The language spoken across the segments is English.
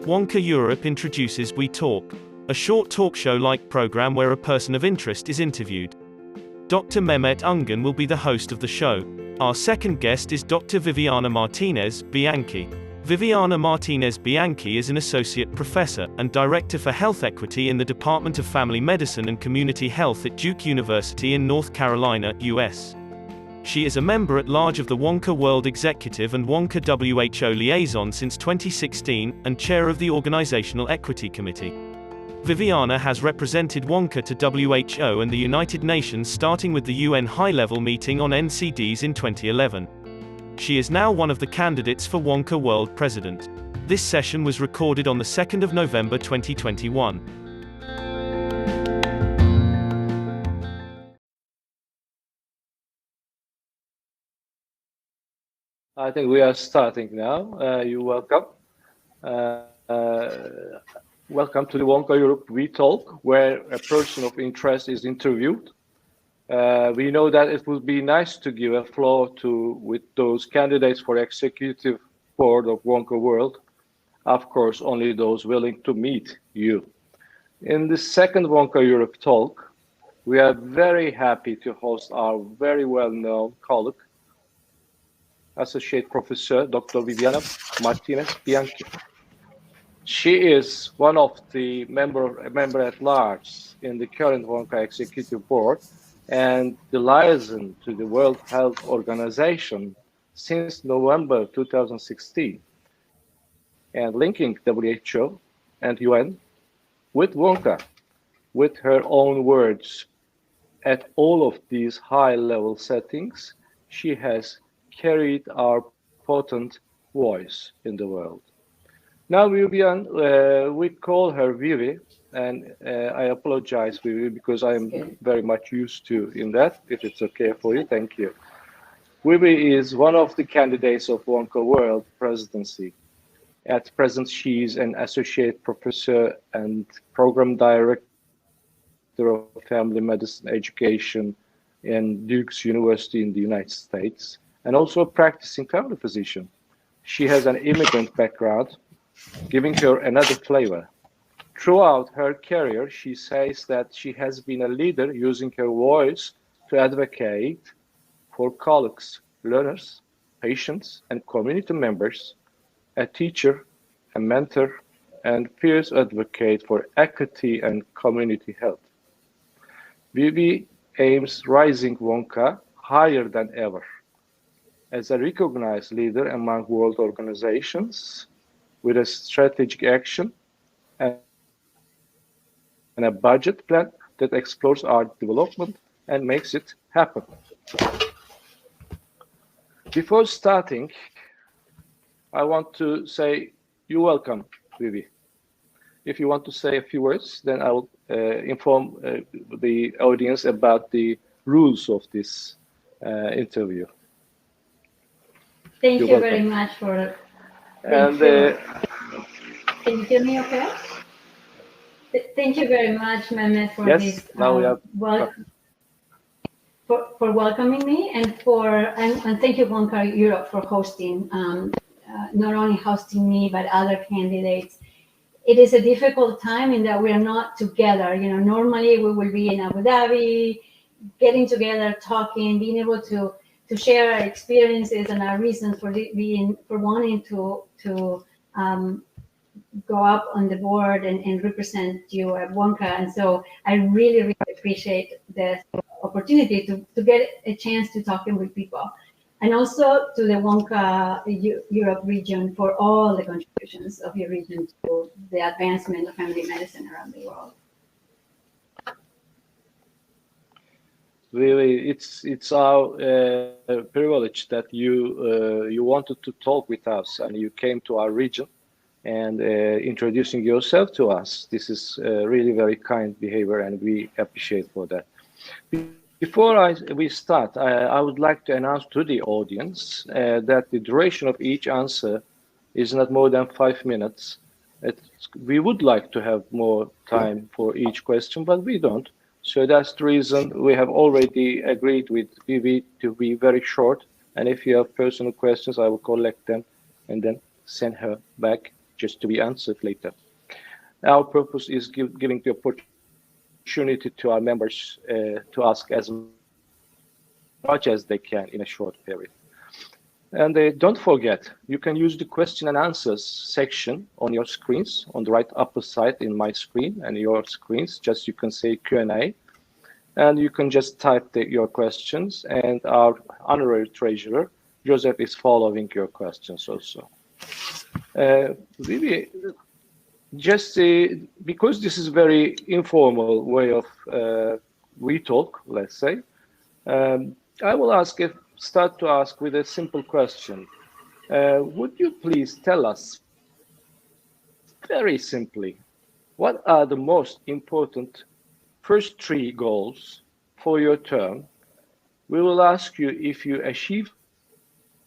WONCA Europe introduces We Talk, a short talk show-like program where a person of interest is interviewed. Dr. Mehmet Ungan will be the host of the show. Our second guest is Dr. Viviana Martinez-Bianchi. Viviana Martinez-Bianchi is an associate professor and director for health equity in the Department of Family Medicine and Community Health at Duke University in North Carolina, US. She is a member-at-large of the WONCA World Executive and WONCA-WHO-Liaison since 2016, and chair of the Organizational Equity Committee. Viviana has represented WONCA to WHO and the United Nations starting with the UN high-level meeting on NCDs in 2011. She is now one of the candidates for WONCA World President. This session was recorded on the 2nd of November 2021. I think we are starting now. You're welcome. Welcome to the WONCA Europe We Talk, where a person of interest is interviewed. We know that it would be nice to give a floor with those candidates for executive board of WONCA World. Of course, only those willing to meet you. In the second WONCA Europe Talk, we are very happy to host our very well-known colleague, Associate Professor Dr. Viviana Martinez-Bianchi. She is one of the member at large in the current WONCA Executive Board and the liaison to the World Health Organization since November 2016, and linking WHO and UN with WONCA, with her own words. At all of these high-level settings, she has carried our potent voice in the world. Now, Vivian, we call her Vivi, and I apologize, Vivi, because I'm very much used to in that, if it's okay for you. Thank you. Vivi is one of the candidates of WONCA World Presidency. At present, she is an associate professor and program director of family medicine education in Duke's University in the United States, and also a practicing family physician. She has an immigrant background, giving her another flavor. Throughout her career, she says that she has been a leader using her voice to advocate for colleagues, learners, patients, and community members, a teacher, a mentor, and fierce advocate for equity and community health. Vivi aims rising WONCA higher than ever as a recognized leader among world organizations with a strategic action and a budget plan that explores our development and makes it happen. Before starting, I want to say you're welcome, Vivi. If you want to say a few words, then I will inform the audience about the rules of this interview. Thank you very much for. And can you hear me okay? Thank you very much, Mehmet, for this. Now we are. For welcoming me, and thank you, WONCA Europe, for hosting. Not only hosting me, but other candidates. It is a difficult time in that we are not together. You know, normally we will be in Abu Dhabi, getting together, talking, being able to share our experiences and our reasons for wanting to go up on the board and represent you at WONCA. And so I really, really appreciate the opportunity to get a chance to talking with people, and also to the WONCA Europe region for all the contributions of your region to the advancement of family medicine around the world. Really, it's our privilege that you wanted to talk with us and you came to our region and introducing yourself to us. This is really very kind behavior, and we appreciate for that. Before we start, I would like to announce to the audience that the duration of each answer is not more than 5 minutes. We would like to have more time for each question, but we don't. So that's the reason we have already agreed with Vivi to be very short. And if you have personal questions, I will collect them and then send her back just to be answered later. Our purpose is giving the opportunity to our members to ask as much as they can in a short period. And don't forget, you can use the question and answers section on your screens, on the right upper side in my screen and your screens. Just you can say Q&A, and you can just type your questions, and our honorary treasurer, Joseph, is following your questions also. Vivi, just because this is very informal way of we talk, let's say, I will start to ask with a simple question. Would you please tell us very simply, what are the most important first 3 goals for your term? We will ask you if you achieve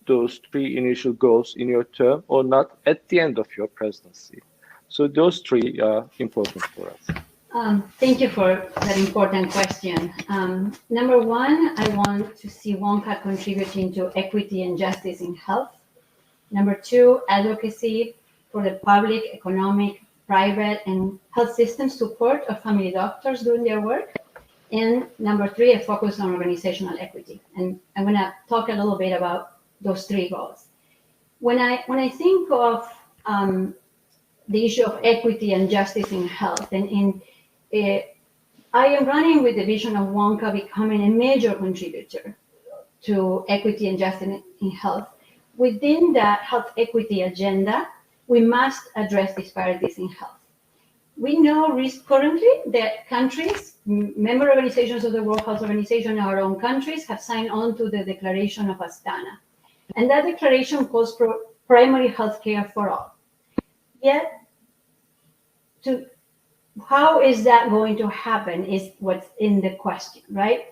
those 3 initial goals in your term or not at the end of your presidency. So those 3 are important for us. Thank you for that important question. Number 1, I want to see WONCA contributing to equity and justice in health. Number 2, advocacy for the public, economic, private, and health system support of family doctors doing their work. And number 3, a focus on organizational equity. And I'm going to talk a little bit about those 3 goals. When I think of the issue of equity and justice in health, and I am running with the vision of WONCA becoming a major contributor to equity and justice in health. Within that health equity agenda, we must address disparities in health. We know currently that countries, member organizations of the World Health Organization, our own countries, have signed on to the Declaration of Astana. And that declaration calls for primary health care for all. Yet, how is that going to happen is what's in the question, right?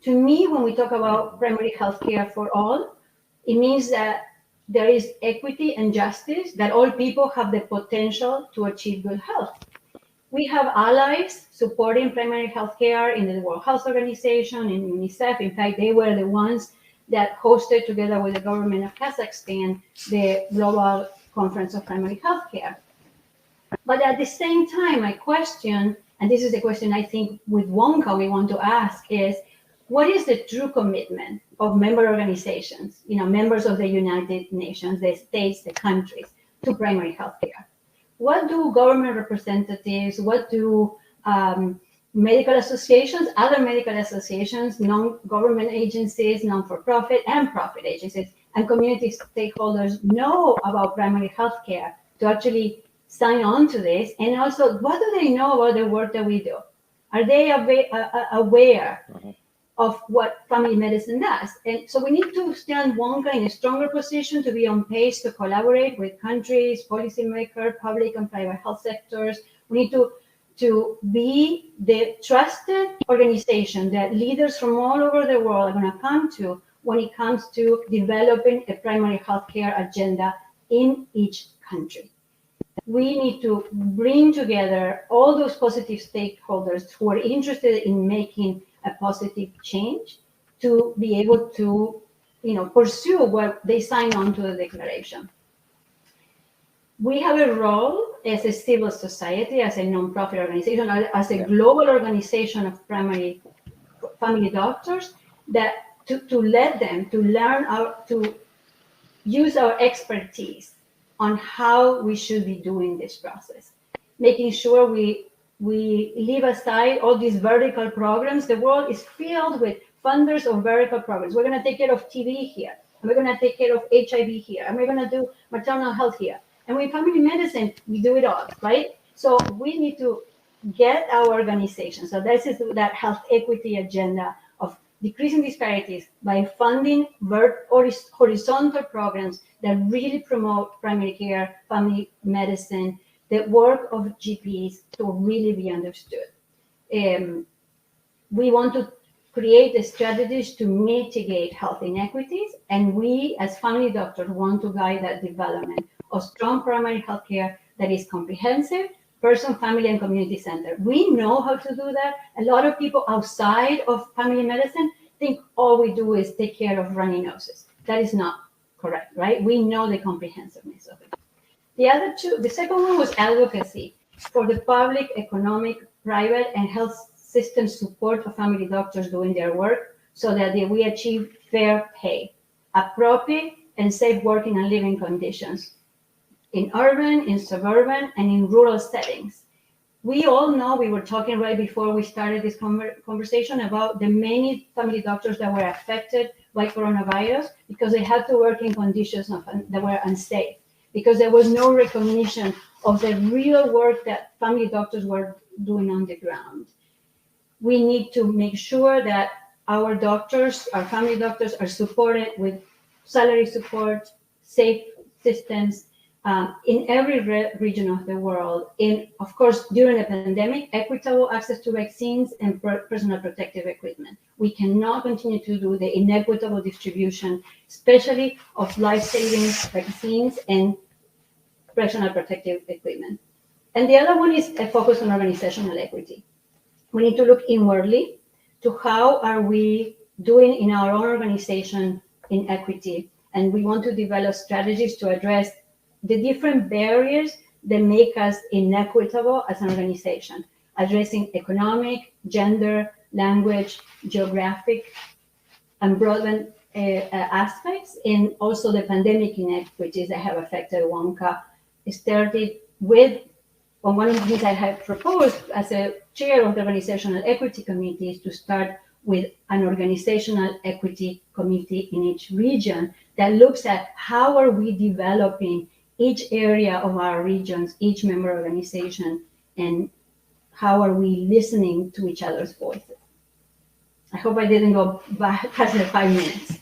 To me, when we talk about primary health care for all, it means that there is equity and justice, that all people have the potential to achieve good health. We have allies supporting primary health care in the World Health Organization, in UNICEF. In fact, they were the ones that hosted, together with the government of Kazakhstan, the Global Conference of Primary Health Care. But at the same time, my question, and this is the question I think with WONCA we want to ask, is what is the true commitment of member organizations, members of the United Nations, the states, the countries, to primary health care? What do government representatives, what do medical associations, other medical associations, non-government agencies, non-for-profit and profit agencies, and community stakeholders know about primary health care to actually sign on to this? And also, what do they know about the work that we do? Are they aware of what family medicine does? And so we need to stand WONCA in a stronger position to be on pace to collaborate with countries, policymakers, public and private health sectors. We need to be the trusted organization that leaders from all over the world are going to come to when it comes to developing a primary healthcare agenda in each country. We need to bring together all those positive stakeholders who are interested in making a positive change to be able to, pursue what they signed on to the declaration. We have a role as a civil society, as a non-profit organization, as a global organization of family doctors, that to let them to learn to use our expertise on how we should be doing this process, making sure we leave aside all these vertical programs. The world is filled with funders of vertical programs. We're going to take care of TB here, and we're going to take care of HIV here, and we're going to do maternal health here. And with family medicine, we do it all, right? So we need to get our organization. So this is that health equity agenda of decreasing disparities by funding horizontal programs that really promote primary care, family medicine, the work of GPs to really be understood. We want to create the strategies to mitigate health inequities, and we as family doctors want to guide that development of strong primary health care that is comprehensive, person, family, and community centered. We know how to do that. A lot of people outside of family medicine think all we do is take care of runny noses. That is not correct, right? We know the comprehensiveness of it. The other two, the second one was advocacy for the public, economic, private, and health system support of family doctors doing their work so that we achieve fair pay, appropriate and safe working and living conditions in urban, in suburban, and in rural settings. We all know, we were talking right before we started this conversation about the many family doctors that were affected by coronavirus because they had to work in conditions that were unsafe, because there was no recognition of the real work that family doctors were doing on the ground. We need to make sure that our doctors, our family doctors, are supported with salary support, safe systems, in every region of the world. In, of course, during the pandemic, equitable access to vaccines and personal protective equipment. We cannot continue to do the inequitable distribution, especially of life-saving vaccines and personal protective equipment. And the other one is a focus on organizational equity. We need to look inwardly to how are we doing in our own organization in equity. And we want to develop strategies to address the different barriers that make us inequitable as an organization, addressing economic, gender, language, geographic, and broadband aspects, and also the pandemic inequities that have affected WONCA. It started with, one of the things I have proposed as a chair of the Organizational Equity Committee is to start with an organizational equity committee in each region that looks at how are we developing each area of our regions, each member organization, and how are we listening to each other's voices. I hope I didn't go back past the 5 minutes.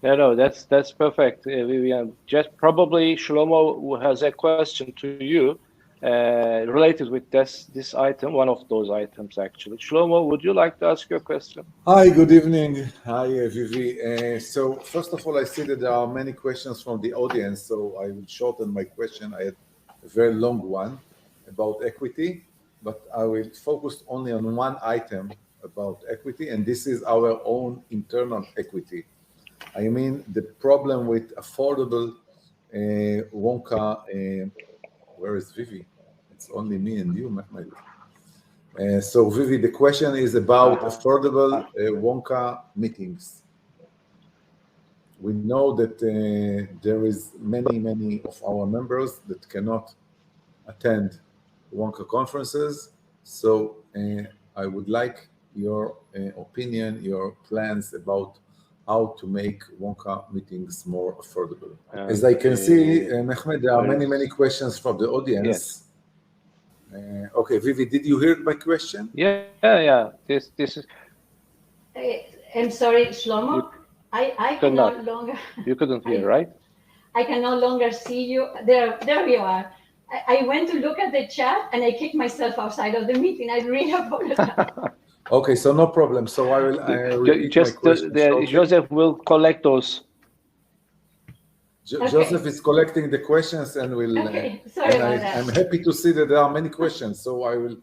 No, that's perfect, Vivian. Just probably Shlomo has a question to you related with this item, one of those items actually. Shlomo, would you like to ask your question? Hi, good evening. Hi, Vivi. So first of all, I see that there are many questions from the audience, so I will shorten my question. I had a very long one about equity, but I will focus only on one item about equity, and this is our own internal equity. I mean, the problem with affordable WONCA, where is Vivi? It's only me and you, Mehmet. So Vivi, the question is about affordable WONCA meetings. We know that there is many of our members that cannot attend WONCA conferences. So I would like your opinion, your plans about how to make WONCA meetings more affordable. As I can see, Mehmet, there are many questions from the audience. Yes. Okay, Vivi, did you hear my question? Yeah. This is. I'm sorry, Shlomo. I can no longer. You couldn't hear, right? I can no longer see you. There you are. I went to look at the chat and I kicked myself outside of the meeting. I really apologize. Okay, so no problem. So I will repeat my question. Joseph will collect those. Joseph is collecting the questions and will. Okay, sorry about that. I'm happy to see that there are many questions, so I will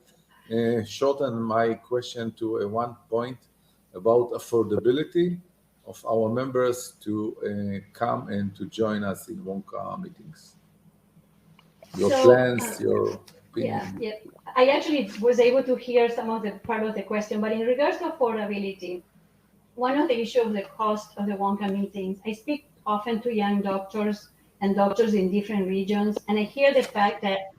shorten my question to one point about affordability of our members to come and to join us in WONCA meetings. Your plans, your opinion. Yeah. I actually was able to hear some of the part of the question, but in regards to affordability, one of the issues of the cost of the WONCA meetings, I speak often to young doctors and doctors in different regions, and I hear the fact that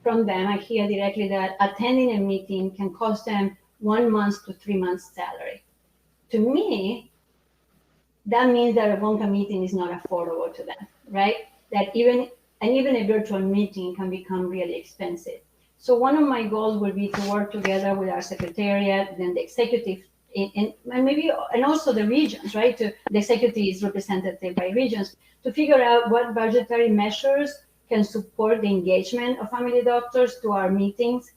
from them, I hear directly that attending a meeting can cost them 1 month to 3 months salary. To me, that means that a WONCA meeting is not affordable to them, right? That even a virtual meeting can become really expensive. So one of my goals would be to work together with our secretariat, then the executive, and also the regions, right? The executive is representative by regions, to figure out what budgetary measures can support the engagement of family doctors to our meetings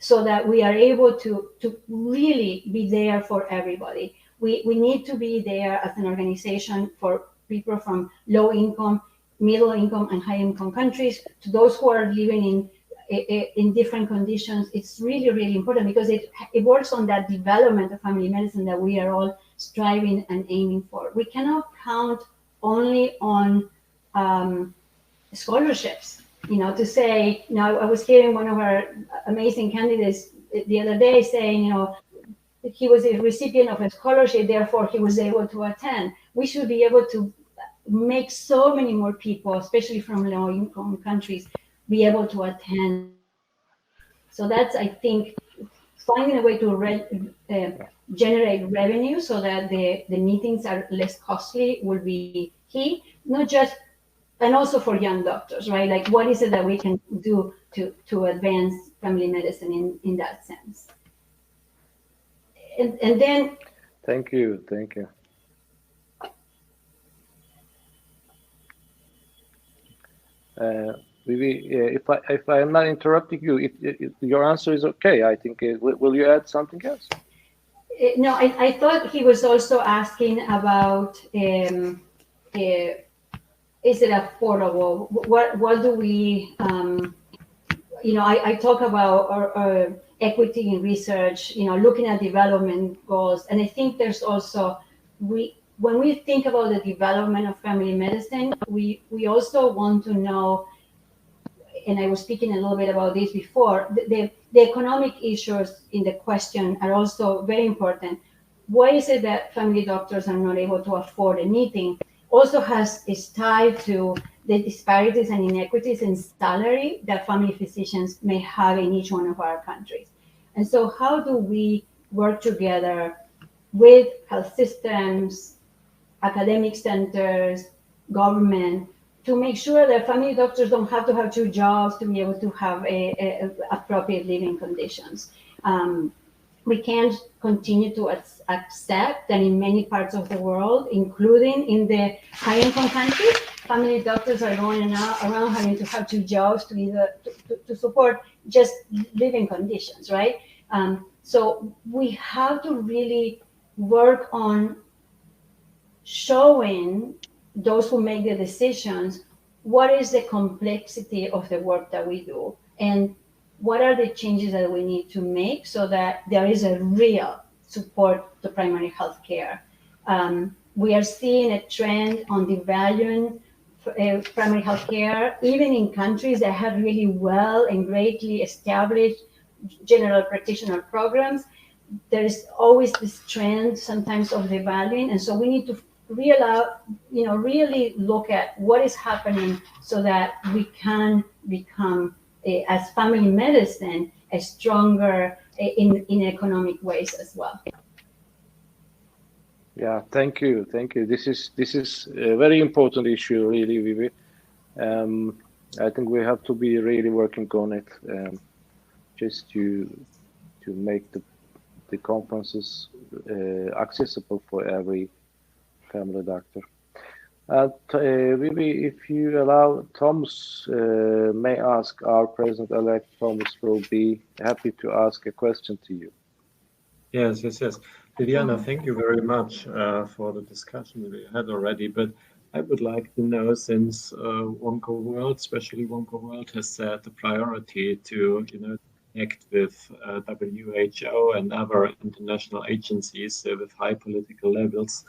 so that we are able to really be there for everybody. We need to be there as an organization for people from low income, middle income, and high income countries, to those who are living in different conditions. It's really important because it works on that development of family medicine that we are all striving and aiming for. We cannot count only on scholarships, to say, I was hearing one of our amazing candidates the other day saying, he was a recipient of a scholarship, therefore he was able to attend. We should be able to make so many more people, especially from low-income countries, be able to attend. So that's, I think, finding a way to generate revenue so that the meetings are less costly will be key, not just, and also for young doctors, right? Like, what is it that we can do to advance family medicine in that sense? And then. Thank you. Vivi, if I am not interrupting you, if your answer is okay, I think, will you add something else? No, I thought he was also asking about, is it affordable? What do we, I talk about our equity in research, looking at development goals. And I think there's also, when we think about the development of family medicine, we also want to know, and I was speaking a little bit about this before, the economic issues in the question are also very important. Why is it that family doctors are not able to afford a meeting? Also is tied to the disparities and inequities in salary that family physicians may have in each one of our countries. And so how do we work together with health systems, academic centers, government, to make sure that family doctors don't have to have two jobs to be able to have appropriate living conditions? We can't continue to accept that in many parts of the world, including in the high-income countries, family doctors are going around having to have two jobs to support just living conditions, right? So we have to really work on showing those who make the decisions what is the complexity of the work that we do, and what are the changes that we need to make so that there is a real support to primary health care. We are seeing a trend on devaluing primary health care, even in countries that have really well and greatly established general practitioner programs. There is always this trend sometimes of devaluing, and so we need to really look at what is happening so that we can become, as family medicine, a stronger in economic ways as well. Yeah, thank you. This is a very important issue, really, Vivi. I think we have to be really working on it, just to make the conferences accessible for every family doctor. Vivi, if you allow, Thomas may ask, our President-elect Thomas will be happy to ask a question to you. Yes. Viviana, thank you very much for the discussion we had already, but I would like to know, since WONCA World, especially WONCA World, has set the priority to connect with WHO and other international agencies with high political levels.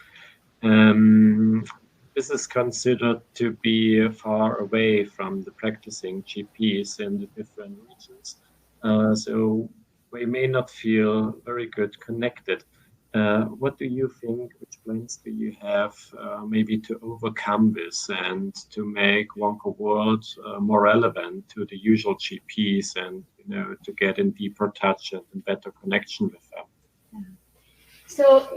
This is considered to be far away from the practicing GPs in the different regions. So we may not feel very good connected. What do you think, which plans do you have maybe to overcome this and to make WONCA World more relevant to the usual GPs and to get in deeper touch and in better connection with them? So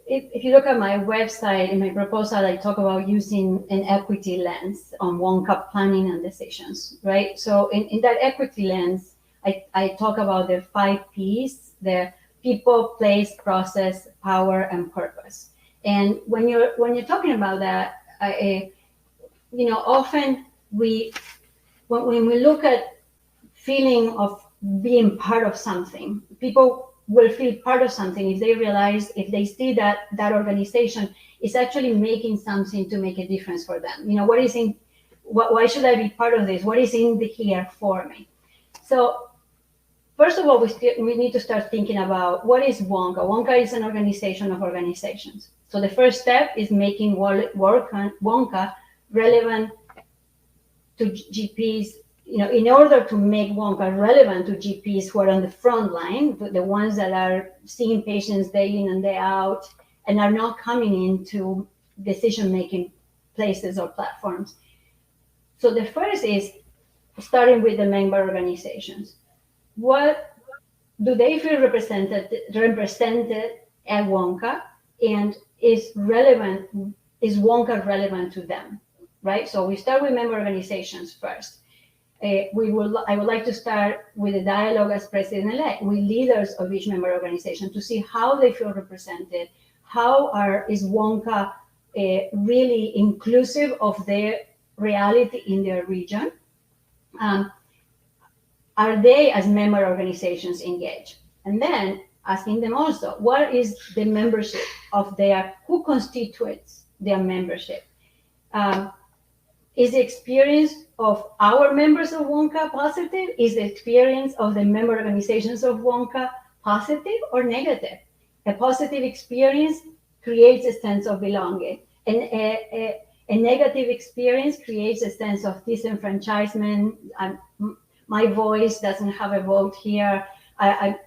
if you look at my website, in my proposal, I talk about using an equity lens on WONCA planning and decisions, right? So in that equity lens, I talk about the 5 Ps, the people, place, process, power, and purpose. And when you're talking about that, often when we look at feeling of being part of something, people will feel part of something if they realize, if they see that organization is actually making something to make a difference for them. Why should I be part of this? What is in here for me? So first of all, we need to start thinking about what is WONCA. WONCA is an organization of organizations. So the first step is making WONCA relevant to GPs, in order to make WONCA relevant to GPs who are on the front line, the ones that are seeing patients day in and day out and are not coming into decision-making places or platforms. So the first is starting with the member organizations. What do they feel represented at WONCA, and is WONCA relevant to them, right? So we start with member organizations first. I would like to start with a dialogue as president-elect with leaders of each member organization to see how they feel represented, is WONCA really inclusive of their reality in their region. Are they, as member organizations, engaged? And then asking them also, what is the membership of who constitutes their membership? Is the experience of our members of WONCA positive? Is the experience of the member organizations of WONCA positive or negative? A positive experience creates a sense of belonging, and a negative experience creates a sense of disenfranchisement. My voice doesn't have a vote here.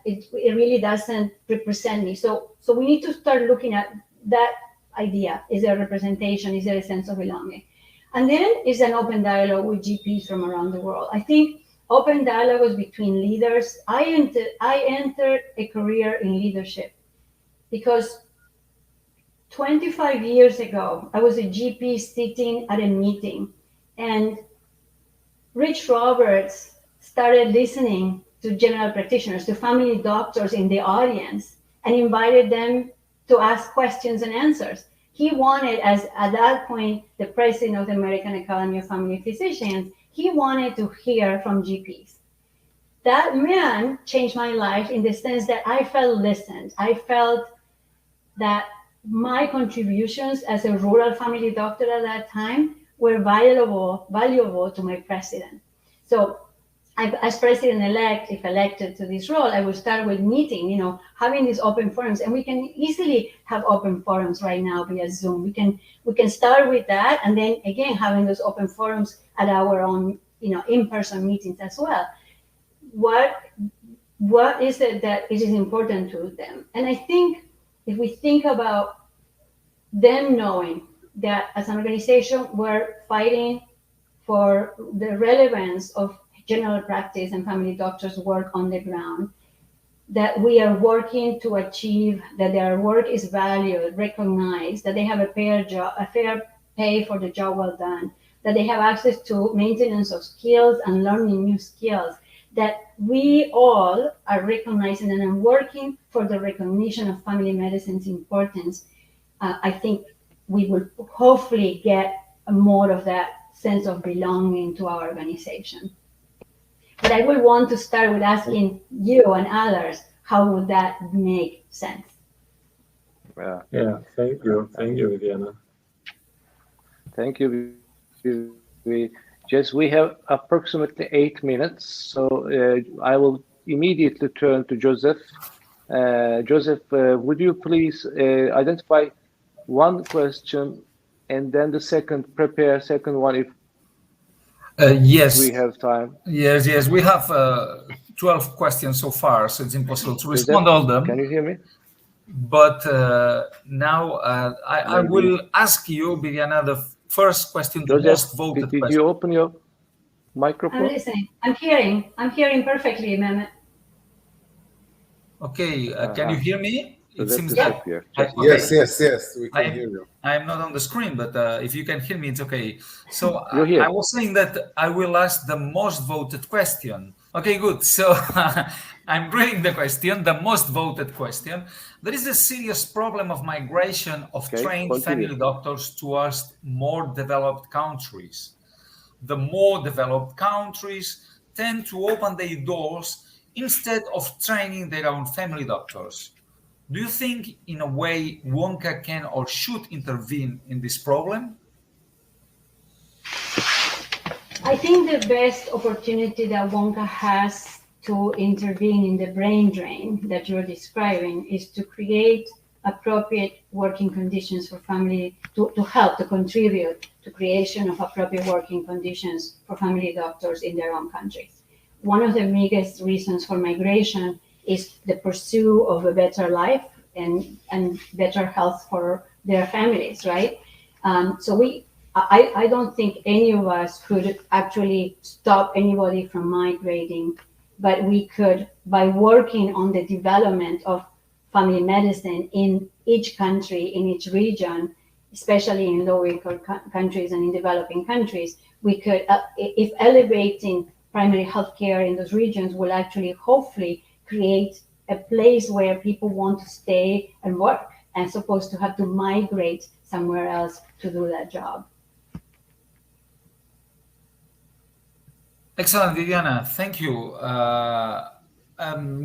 It really doesn't represent me. So we need to start looking at that idea. Is there representation? Is there a sense of belonging? And then is an open dialogue with GPs from around the world. I think open dialogues between leaders. I entered a career in leadership because 25 years ago, I was a GP sitting at a meeting, and Rich Roberts started listening to general practitioners, to family doctors in the audience, and invited them to ask questions and answers. He wanted, as at that point, the president of the American Academy of Family Physicians, he wanted to hear from GPs. That man changed my life in the sense that I felt listened. I felt that my contributions as a rural family doctor at that time were valuable to my president. So as president-elect, if elected to this role, I will start with meeting, having these open forums, and we can easily have open forums right now via Zoom. We can start with that, and then again having those open forums at our own, in-person meetings as well. What is it that is important to them? And I think if we think about them knowing that as an organization we're fighting for the relevance of general practice and family doctors' work on the ground, that we are working to achieve that their work is valued, recognized, that they have a fair pay for the job well done, that they have access to maintenance of skills and learning new skills, that we all are recognizing and working for the recognition of family medicine's importance. I think we will hopefully get more of that sense of belonging to our organization. But I will want to start with asking you and others, how would that make sense? Yeah, thank you, Viviana. Thank you. We have approximately 8 minutes, so I will immediately turn to Joseph. Joseph, would you please identify one question and then prepare second one if yes, we have time. Yes, we have 12 questions so far, so it's impossible to respond all of them. Can you hear me? But now I will ask you, Viviana, the first question, the most voted question. Did you open your microphone? I'm listening. I'm hearing perfectly, Mehmet. Okay, can you hear me? It seems that Yes, we can hear you. I'm not on the screen, but if you can hear me, it's okay. So I was saying that I will ask the most voted question. Okay, good. So I'm reading the question, the most voted question. There is a serious problem of migration of trained family doctors towards more developed countries. The more developed countries tend to open their doors instead of training their own family doctors. Do you think, in a way, WONCA can or should intervene in this problem? I think the best opportunity that WONCA has to intervene in the brain drain that you're describing is to create appropriate working conditions for family, to help, to contribute to creation of appropriate working conditions for family doctors in their own countries. One of the biggest reasons for migration is the pursuit of a better life and better health for their families, right? I don't think any of us could actually stop anybody from migrating, but we could, by working on the development of family medicine in each country, in each region, especially in low-income countries and in developing countries, we could, if elevating primary healthcare in those regions will actually hopefully create a place where people want to stay and work, as opposed to have to migrate somewhere else to do that job. Excellent, Viviana. Thank you.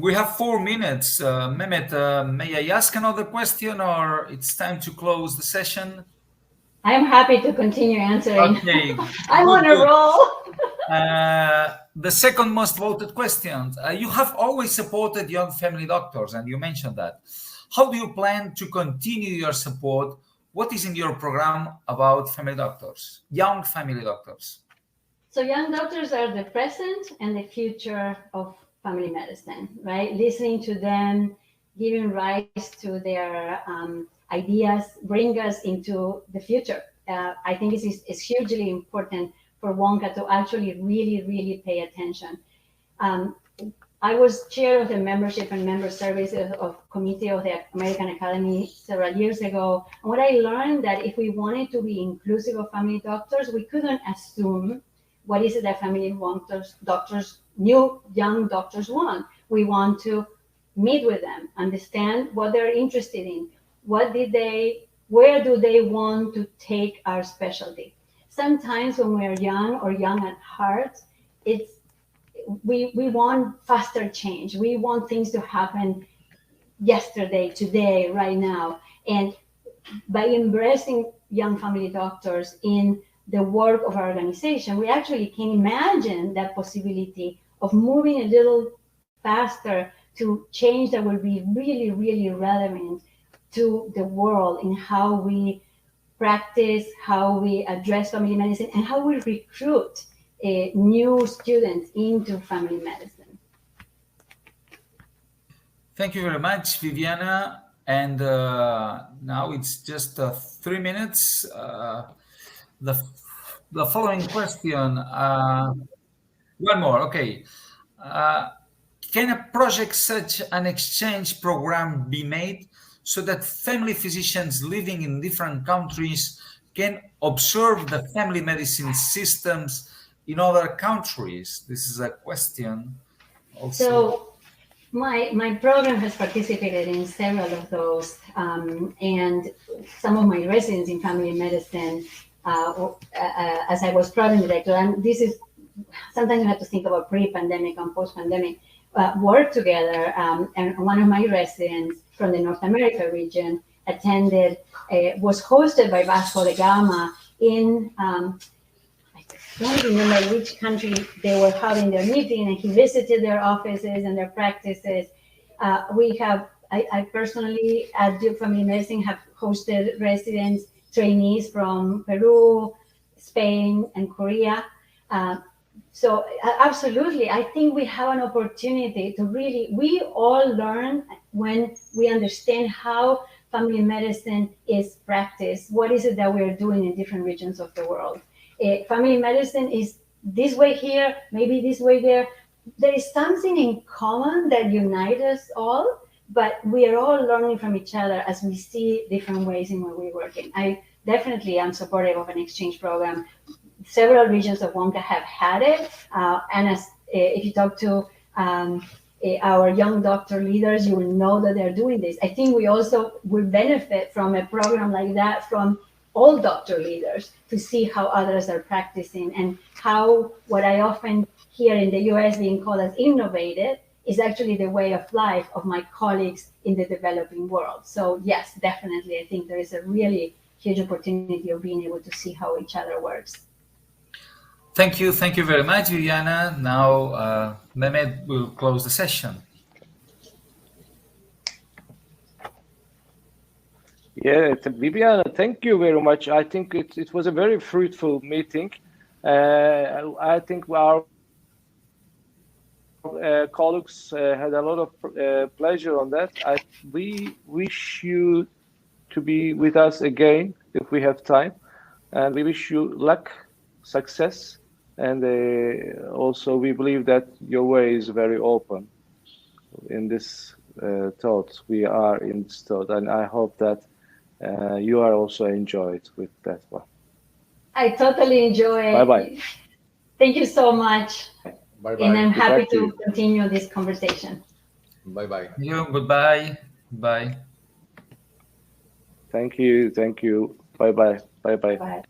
We have 4 minutes. Mehmet, may I ask another question, or it's time to close the session? I'm happy to continue answering. Okay. I'm on a roll. The second most voted question. You have always supported young family doctors, and you mentioned that. How do you plan to continue your support? What is in your program about family doctors, young family doctors? So young doctors are the present and the future of family medicine, right? Listening to them, giving rise to their ideas, bring us into the future. I think it's hugely important for WONCA to actually really pay attention. I was chair of the membership and member services of committee of the American Academy several years ago. And what I learned that if we wanted to be inclusive of family doctors, we couldn't assume what is it that family doctors, new young doctors want. We want to meet with them, understand what they're interested in, where do they want to take our specialty. Sometimes when we're young or young at heart, we want faster change. We want things to happen yesterday, today, right now. And by embracing young family doctors in the work of our organization, we actually can imagine that possibility of moving a little faster to change that will be really relevant to the world in how we practice, how we address family medicine, and how we recruit new students into family medicine. Thank you very much, Viviana. And now it's just 3 minutes. The following question, one more, okay. Can a project such an exchange program be made so that family physicians living in different countries can observe the family medicine systems in other countries? This is a question also. So my program has participated in several of those, and some of my residents in family medicine, as I was program director, and this is, sometimes you have to think about pre-pandemic and post-pandemic, work together, and one of my residents from the North America region attended, was hosted by Vasco da Gama in, I don't remember which country they were having their meeting, and he visited their offices and their practices. I personally at Duke Family Medicine have hosted residents, trainees from Peru, Spain, and Korea. So absolutely, I think we have an opportunity to really, we all learn when we understand how family medicine is practiced. What is it that we're doing in different regions of the world? Family medicine is this way here, maybe this way there. There is something in common that unites us all, but we are all learning from each other as we see different ways in where we're working. I definitely am supportive of an exchange program. Several regions of WONCA have had it, and as if you talk to our young doctor leaders, you will know that they're doing this. I think we also will benefit from a program like that from all doctor leaders to see how others are practicing, and how what I often hear in the US being called as innovative is actually the way of life of my colleagues in the developing world. So yes, definitely, I think there is a really huge opportunity of being able to see how each other works. Thank you very much, Viviana. Now, Mehmet will close the session. Yeah, Viviana, thank you very much. I think it was a very fruitful meeting. I think our colleagues had a lot of pleasure on that. We wish you to be with us again if we have time, and we wish you luck, success, and also we believe that your way is very open in this thought. We are in this thought, and I hope that you are also enjoyed with that one. I totally enjoy it. Bye-bye. Thank you so much. Bye-bye. And I'm happy to continue this conversation. Bye-bye. Goodbye. Bye. Thank you. Bye-bye. Bye-bye. Bye.